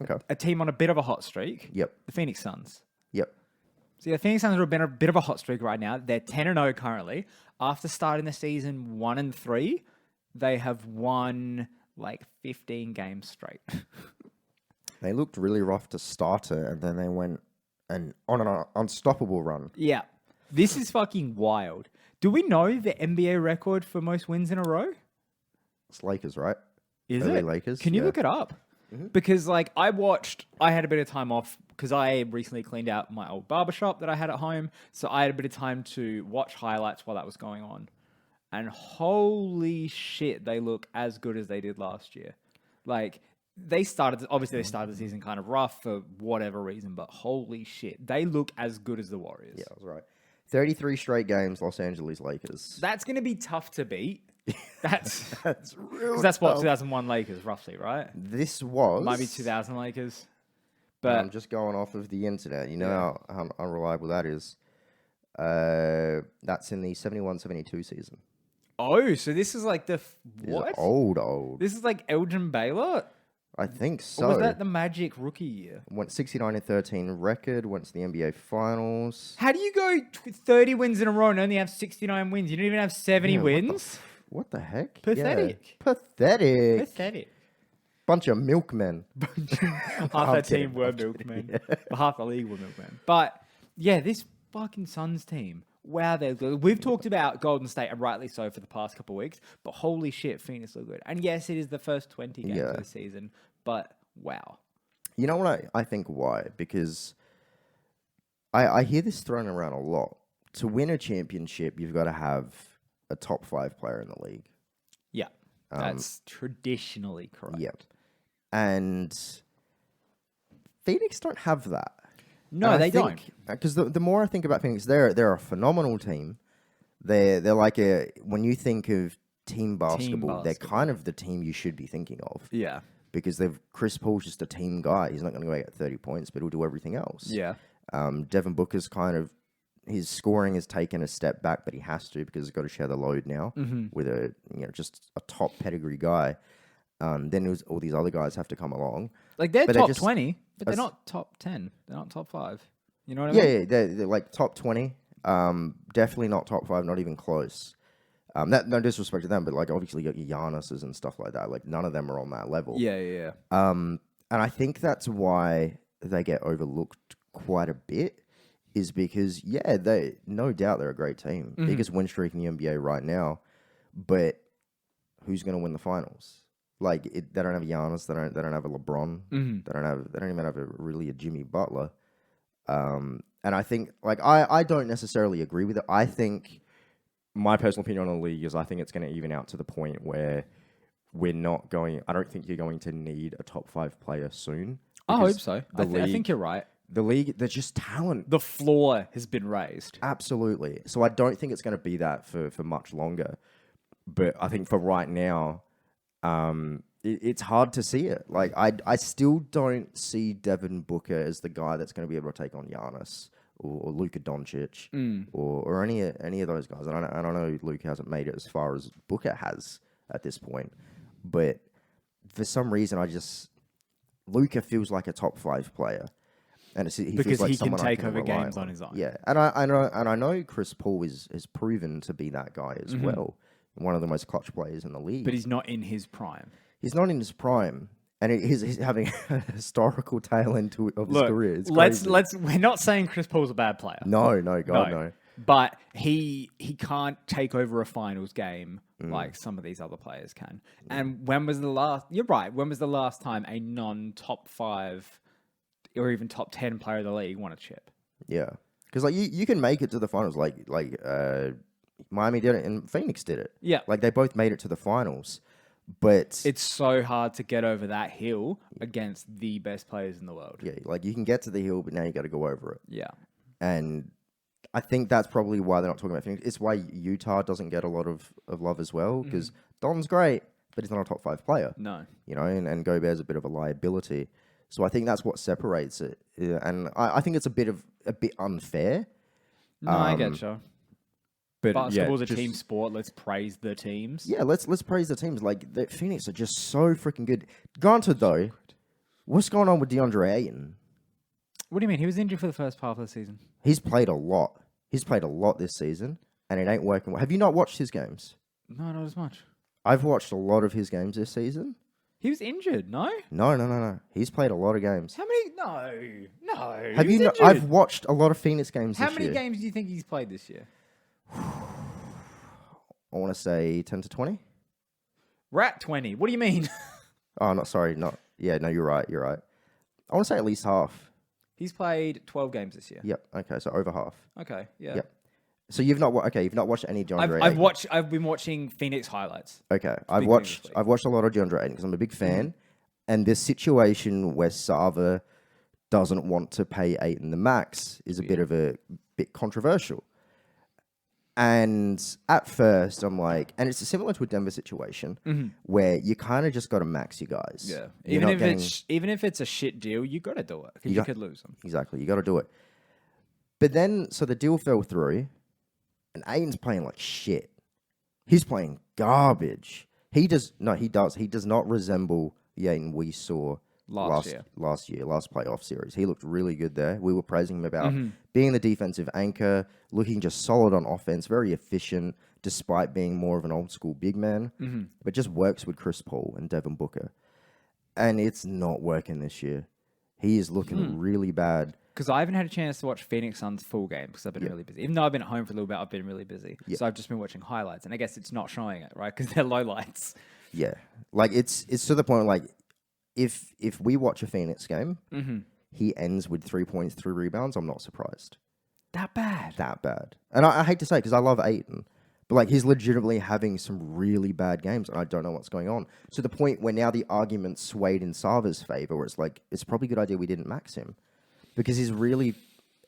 Okay. a team on a bit of a hot streak. Yep. The Phoenix Suns. Yep. So the Phoenix Suns are a bit of a hot streak right now. They're 10-0 currently. After starting the season 1-3, they have won like 15 games straight. They looked really rough to start it, and then they went on an unstoppable run. Yeah. This is fucking wild. Do we know the NBA record for most wins in a row? It's Lakers, right? Is Early it? Lakers, Can you yeah. look it up? Because like I had a bit of time off because I recently cleaned out my old barbershop that I had at home. So I had a bit of time to watch highlights while that was going on. And holy shit, they look as good as they did last year. Like they started the season kind of rough for whatever reason, but holy shit, they look as good as the Warriors. Yeah, I was right. 33 straight games, Los Angeles Lakers. That's going to be tough to beat. That's real. 'cause that's what 2001 Lakers roughly, right? This was... Might be 2000 Lakers. I'm But just going off of the internet. You know how unreliable that is. That's in the 71-72 season. oh, so this is like the These what? are old. This is like Elgin Baylor? I think Or so. was that the Magic rookie year? Went 69-13 record, went to the NBA Finals. How do you go 30 wins in a row and only have 69 wins? You don't even have 70 Yeah, what the wins? What the heck? Pathetic. Yeah. Pathetic. Pathetic. Bunch of milkmen. Half I'm that kidding, team were milkmen. Half the league were milkmen. But yeah, this fucking Suns team. Wow, they're good. We've talked about Golden State, and rightly so, for the past couple of weeks. But holy shit, Phoenix look good. And yes, it is the first 20 games of the season. But wow. You know what I think why? Because I hear this thrown around a lot. To win a championship, you've got to have a top 5 player in the league. Yeah. That's traditionally correct. Yep. And Phoenix don't have that. No, they don't. Because the more I think about Phoenix, they're a phenomenal team. They're like when you think of team basketball, they're kind of the team you should be thinking of. Yeah. Because Chris Paul's just a team guy. He's not going to go get 30 points, but he'll do everything else. Yeah. Devin Booker's his scoring has taken a step back, but he has to because he's got to share the load now with just a top pedigree guy. Then all these other guys have to come along. Like they're But top they're just- 20, but they're not top 10. They're not top 5. You know what I mean? Yeah, they're like top 20. Definitely not top 5, not even close. No disrespect to them, but like obviously you got your Giannis's and stuff like that. Like none of them are on that level. Yeah. And I think that's why they get overlooked quite a bit. Is because they no doubt they're a great team, biggest win streak in the NBA right now. But who's going to win the finals? Like they don't have Giannis, they don't have a LeBron, they don't even have a Jimmy Butler. And I think I don't necessarily agree with it. I think my personal opinion on the league is I think it's going to even out to the point where we're not going. I don't think you're going to need a top 5 player soon. I hope so. I league- think you're right. The league, they're just talent. The floor has been raised. Absolutely. So I don't think it's going to be that for much longer. But I think for right now, it's hard to see it. Like I still don't see Devin Booker as the guy that's going to be able to take on Giannis or Luka Doncic or any of those guys. And I don't know Luka hasn't made it as far as Booker has at this point. But for some reason, Luka feels like a top 5 player. And he Because feels like he can someone I take over rely games on his own. Yeah, and I know Chris Paul has proven to be that guy as well. One of the most clutch players in the league. But he's not in his prime. He's not in his prime, and he's having a historical tail end of his career. It's crazy. We're not saying Chris Paul's a bad player. No, God, no. But he can't take over a finals game like some of these other players can. And when was the last? You're right. When was the last time a non-top 5 or even top 10 player of the league won a chip? Yeah, because like you can make it to the finals, like Miami did it and Phoenix did it. Yeah. Like they both made it to the finals, but It's so hard to get over that hill against the best players in the world. yeah, like you can get to the hill, but now you got to go over it. Yeah. And I think that's probably why they're not talking about Phoenix. It's why Utah doesn't get a lot of love as well, because Don's great, but he's not a top 5 player. No. You know, and Gobert's a bit of a liability. So I think that's what separates it. Yeah, and I think it's a bit unfair. No, I get you. But Basketball's a just- team sport. Let's praise the teams. Yeah, let's praise the teams. Like Phoenix are just so freaking good. Granted, though, What's going on with DeAndre Ayton? What do you mean? He was injured for the first half of the season. He's played a lot. He's played a lot this season, and it ain't working. Have you not watched his games? No, not as much. I've watched a lot of his games this season. He was injured, no? No. He's played a lot of games. How many? No. Have he you was not? injured. I've watched a lot of Phoenix games How this many year. games do you think he's played this year? I want to say 10 to 20. Rat 20. What do you mean? Oh, no, sorry. Yeah, no, you're right. I want to say at least half. He's played 12 games this year. Yep. Okay, so over half. Okay, yeah. Yep. So you've not watched any DeAndre Ayton. I've been watching Phoenix highlights. Okay, I've big watched thing this week. a lot of DeAndre Ayton because I'm a big fan, and this situation where Sava doesn't want to pay Ayton the max is a bit controversial. And at first, I'm like, and it's similar to a Denver situation where you kind of just got to max you guys. Yeah. You're not getting- Even if it's a shit deal, you got to do it because you could lose them. Exactly, you got to do it. But then, so the deal fell through, and Ayton's playing like shit. He's playing garbage. He does not resemble the Ayton we saw last playoff series. He looked really good there. We were praising him about being the defensive anchor, looking just solid on offense, very efficient, despite being more of an old school big man. But just works with Chris Paul and Devin Booker. And it's not working this year. He is looking really bad. Because I haven't had a chance to watch Phoenix Suns full game because I've been really busy. Even though I've been at home for a little bit, I've been really busy. So I've just been watching highlights. And I guess it's not showing it, right? Because they're low lights. Yeah. Like, it's to the point, like, if we watch a Phoenix game, he ends with 3 points, 3 rebounds, I'm not surprised. That bad. That bad. And I hate to say it because I love Ayton. But, like, he's legitimately having some really bad games, and I don't know what's going on. To the point where now the argument swayed in Sava's favor, where it's like, it's probably a good idea we didn't max him. Because he's really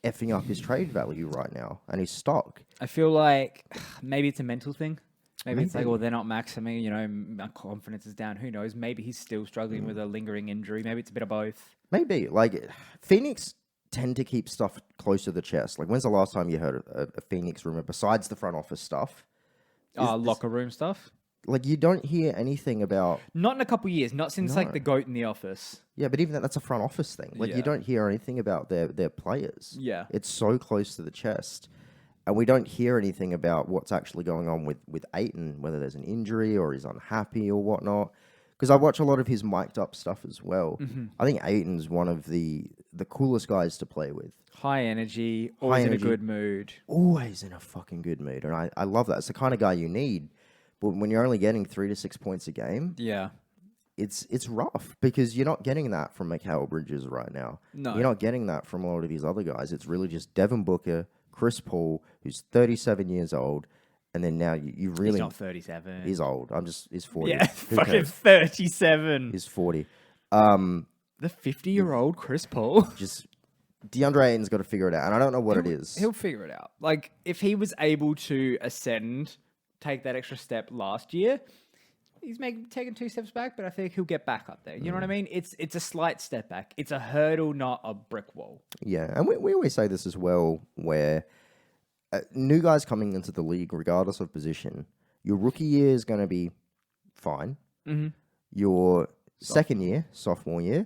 effing up his trade value right now and his stock. I feel like maybe it's a mental thing. Maybe it's like, well, they're not maxing me, my confidence is down. Who knows? Maybe he's still struggling with a lingering injury. Maybe it's a bit of both. Maybe. Like, Phoenix tend to keep stuff close to the chest. Like, when's the last time you heard a Phoenix rumor besides the front office stuff? Locker room stuff? Like, you don't hear anything about... Not in a couple of years. Not since, like, the GOAT in the office. Yeah, but even that's a front office thing. Like, you don't hear anything about their players. Yeah. It's so close to the chest. And we don't hear anything about what's actually going on with Ayton, whether there's an injury or he's unhappy or whatnot. Because I watch a lot of his mic'd up stuff as well. I think Ayton's one of the coolest guys to play with. High energy, always in a good mood. Always in a fucking good mood. And I love that. It's the kind of guy you need. But when you're only getting 3 to 6 points a game, Yeah. it's rough because you're not getting that from Mikal Bridges right now. No. You're not getting that from a lot of these other guys. It's really just Devin Booker, Chris Paul, who's 37 years old, and then now you really... He's not 37. He's old. He's 40. Yeah, Who fucking cares? 37. He's 40. The 50-year-old Chris Paul. Just DeAndre Ayton's got to figure it out, and I don't know what it is. He'll figure it out. Like, if he was able to take that extra step last year, he's taken 2 steps back, but I think he'll get back up there. You know what I mean? It's a slight step back. It's a hurdle, not a brick wall. Yeah, and we always say this as well, where new guys coming into the league, regardless of position, your rookie year is going to be fine. Your second year, sophomore year,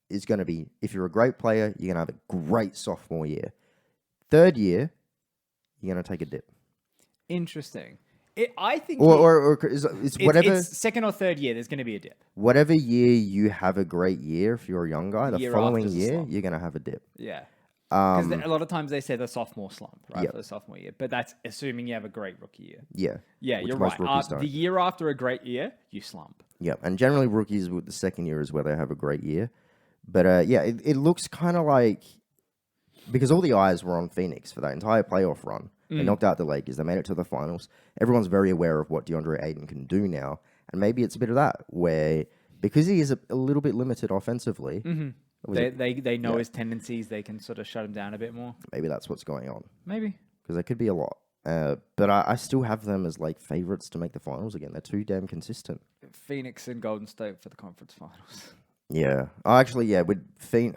is going to be, if you're a great player, you're going to have a great sophomore year. Third year, you're going to take a dip. Interesting. I think... Or it's whatever... It's second or third year, there's going to be a dip. Whatever year you have a great year, if you're a young guy, the Year following after's a year, slump. you're going to have a dip. Yeah. Because a lot of times they say the sophomore slump, right, Yep. for the sophomore year. But that's assuming you have a great rookie year. Yeah. Yeah, which you're most right. rookies don't. The year after a great year, you slump. Yeah, and generally rookies with the second year is where they have a great year. But yeah, it looks kind of like, because all the eyes were on Phoenix for that entire playoff run. They knocked out the Lakers. They made it to the finals. Everyone's very aware of what DeAndre Ayton can do now. And maybe it's a bit of that, where because he is a little bit limited offensively, They know his tendencies. They can sort of shut him down a bit more. maybe that's what's going on. Maybe. Because there could be a lot. But I still have them as like favorites to make the finals again. They're too damn consistent. Phoenix and Golden State for the conference finals. Yeah. Oh, actually, yeah. With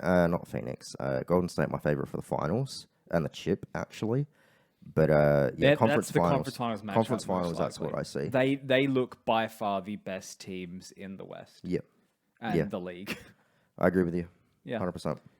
not Phoenix. Golden State, my favorite for the finals and the chip, actually. But yeah, conference that's the finals. conference finals matchup. Conference most finals. That's what likely. I see. They look by far the best teams in the West Yep. and the league. I agree with you. Yeah. 100%.